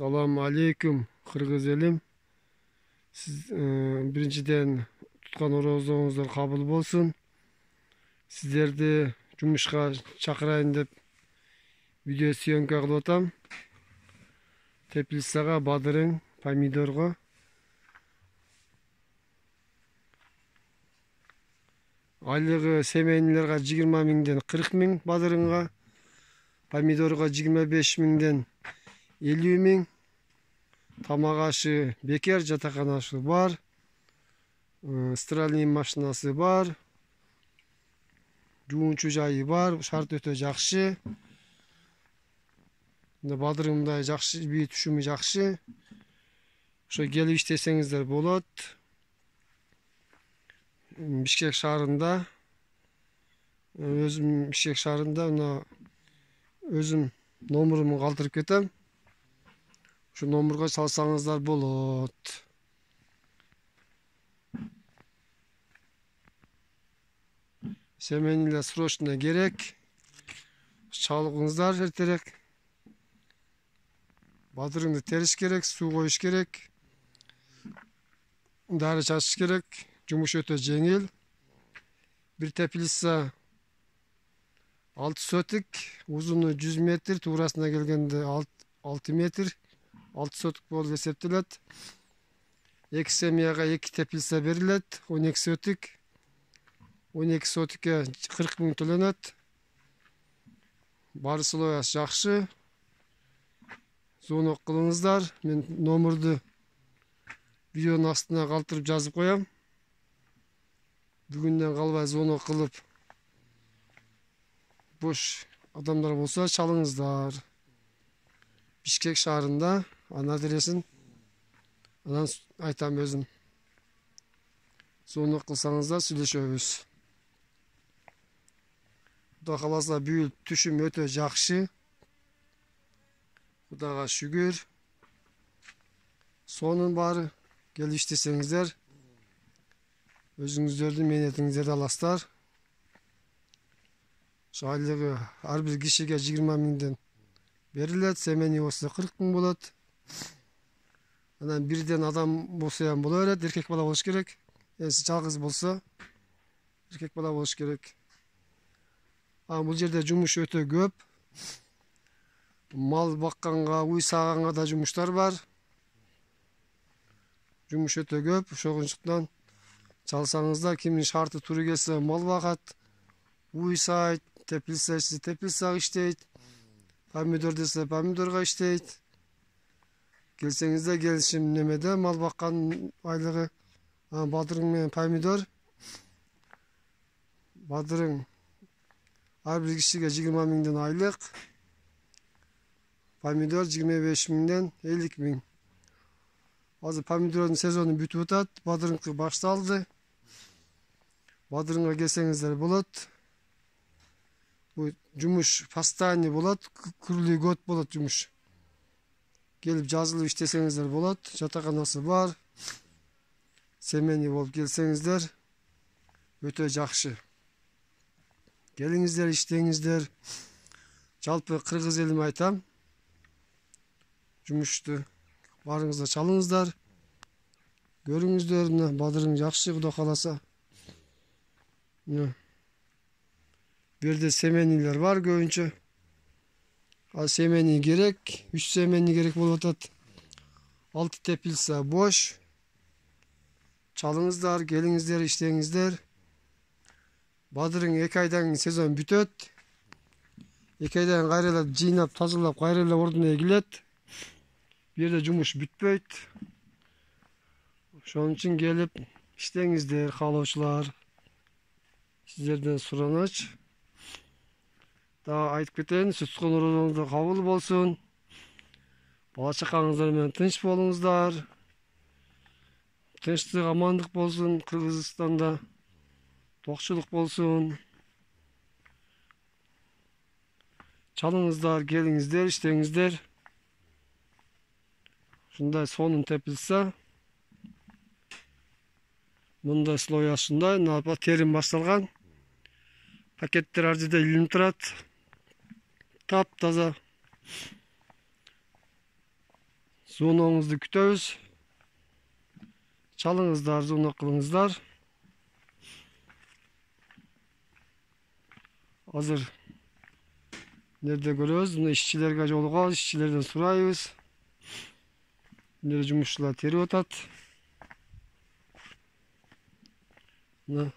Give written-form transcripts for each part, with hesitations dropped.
Assalamu alaikum Kırgız elim. Siz birinciden tutkan orozdoğunuzlar kabul bolsun. Sizlerdi jumuşka çakırayın dep video syomka kılıp atam. Teplitsaga, badырың, помидорго. Айлыгы семейнилерге 20 миңден 40 миң, бадырыңга, помидорго 25 миңден 50 миң. Тамак ашы бекер, жатакан ашы бар. Стиральный машинасы бар. Жуунчу жайы бар. Шарт өтө жакшы. Бадырымдай жакшы, бий түшүмү жакшы. Ошо келип иштесеңиздер болот. Бишкек шаарында. Өзүм Бишкек шаарында өзүм номурумду калтырып кетем. Şu номурга çalsanızlar болот. Семейнийлер срочно керек. Çalgыңыздар эртерээк. Бадырыңды териш керек, суу коюш керек. Дары чачыш керек. Жумуш өтө жеңил. Бир теплица 6 сотик, узуну 100 метр, туурасына келгенде 6 метр. 6 сотик болуп эсептелет. 2 семьяга 2 теплица берилет. 12 сотик. 12 сотикке 40 миң төлөнөт. Баары слоясы жакшы. Звонок кылыңыздар. Мен номурду видеонун астына калтырып жазып коем. Бүгүндөн калбай звонок кылып, бош адамдар болсо чалыңыздар. Бишкек шаарында ана адресин анан айтам өзүм. Звонок кылсаңыздар сүйлөшөбүз. Кудай кааласа бүйүл түшүм өтө жакшы. Кудайга шүгүр. Сонун баары келип иштесеңиздер, өзүңүздөрдүн мээнетиңиздерди аласыздар. Айлыгы ар бир кишиге 20 миңден берилет. Семейный болсо 40 миң болот. Анан бирден адам болсо ham боло берет. Эркек бала болуш керек. Эси жалгыз болсо эркек бала болуш керек. Бул жерде жумуш өтө көп. Мал бакканга, уй саганга да жумуштар бар. Жумуш өтө көп. Ошондуктан чалсаңыздар, кимдин шарты туура келсе мал багат, уй саайт, теплица иштейт. Помидор десе помидорга иштейт. Келсеңиздер келишим немеде мал баккан айлыгы бадырың менен помидор. Бадырың ар бир кишиге 20 миңден айлык. Помидор 25 миңден 50 миң. Азыр помидордун сезону бүтүп атат. Бадырыңкы башталды. Бадырыңга келсеңиздер болот. Жумуш постоянный болот. Круглый год болот жумуш. Келип жазылып иштесеңиздер болот. Жатаканасы бар. Семейный болуп келсеңиздер өтө жакшы. Келиңиздер, иштеңиздер. Жалпы кыргыз элиме айтам. Жумушту барыңыздар, чалыңыздар. Көрүңүздөр, бадырың жакшы, Кудай кааласа. Бу жерде семейнийлер бар көбүнчө. Ал семейный керек, 3 семейный керек болуп атат. 6 теплица бош. Чалыңыздар, келиңиздер, иштеңиздер. Бадырың 2 айдан сезон бүтөт. 2 айдан кайра жыйнап, тазалап, кайра ордуна эгилет. Бу жерде жумуш бүтпөйт. Ошон үчүн келип иштеңиздер, каалоочулар. Сиздерден сураныч. Да айтып кетейин, туткан орозоңуздар кабыл болсун. Бала чакаңыздар менен тынч болуңуздар. Тынчтык, амандык болсун Кыргызстанда. Токчулук болсун. Чалыңыздар, келиңиздер, иштеңиздер. Ушундай сонун теплица. Мындай слой астында терим башталган. Пакеттер ар жерде илинип турат. Тап таза. Звоноңузду күтөбүз. Çalыңыздар, звонок кылыңыздар. Азыр нерде көрөбүз, мына ишчилерге жолугабыз, ишчилерден сурайбыз. Мына жумушчулар терип атат. Мына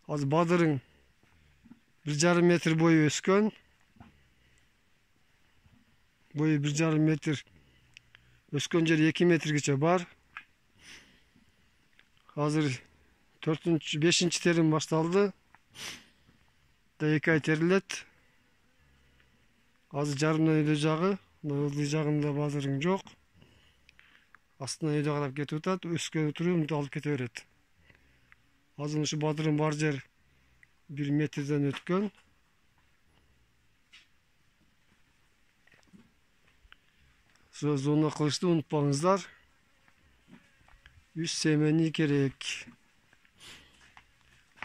азыр бадырың 1,5 метр бою өскөн. Boyu 1,5 метр. Өскөн жери 2 метргече бар. Азыр 4-5 терим башталды. Да 2 ай терилет. Азыр жарымдан өйдө жагы, ылдый жагында бадырың жок. Астынан өйдө карап кетип атат, өскөн туруп алып кете берет. Азыр ушу бадырың бар жер 1 метрден өткөн. Звонок кылышты унутпаңыздар. 100 семени керек.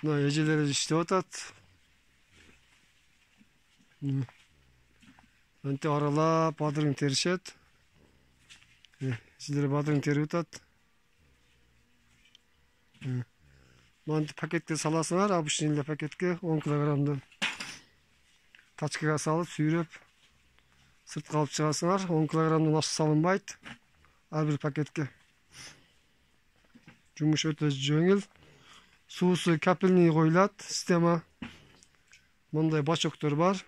Мына эжелер иштеп атат. Анте аралап бадырың теришет. Эжелер бадырың терип атат. Мынтип пакетке саласыңар, обычный эле пакетке 10 килограммдан. Тачкага салып, сүйрөп, сыртка алып чыгасыңар. 10 килограммдан ашык салынбайт ар бир пакетке. Жумуш өтө жеңил. Суусу капельный коюлат, система. Мындай бачоктор бар.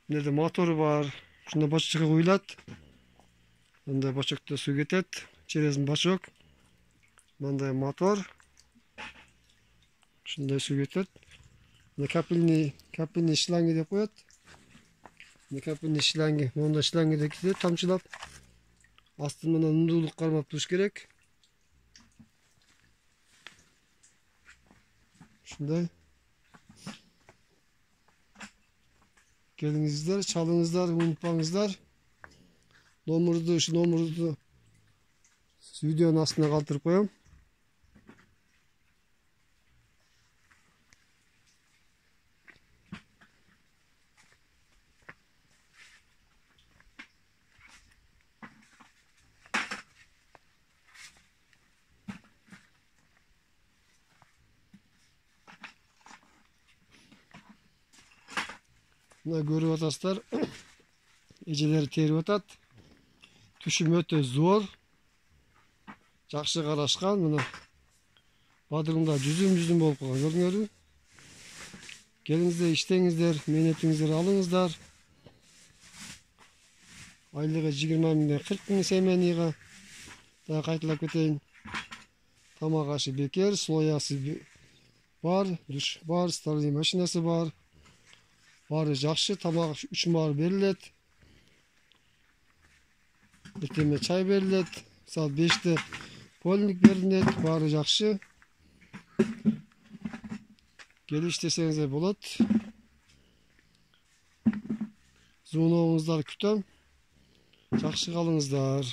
Мындай мотору бар. Ушундай бачокко коюлат. Мындай бачокто суу кетет. Через бачок. Мындай мотор. Ушундай суу кетет. Мына капельный шланги деп коет. Мына капельный шланги, монда шлангиде кетет тамчылап. Астынан ундуулук кармап туруш керек. Ушундай. Келиңиздер, чалыңыздар, унутпаңыздар. Ушу номерду видеонун астына калтырып коем. Мына көрүп атасыздар. Эжелер терип атат. Түшүм өтө зор. Жакшы карашкан. Мына бадырыңда жүзүм болуп калган, көрүңөрбү? Келиңиздер, иштеңиздер, мээнетиңиздерди алыңыздар. Айлыгы 20 миңден 40 миң семенийга. Дагы кайталап кетейин. Тамак ашы бекер, слоясы бар, душ бар, стиральный машинасы бар. Бары жакшы, тамак үчүн баары берилет. Эртеме чай берилет. Саат 5те полник берилет, баары жакшы. Келип иштесеңиздер болот. Звоноңуздар күтөм. Жакшы калыңыздар.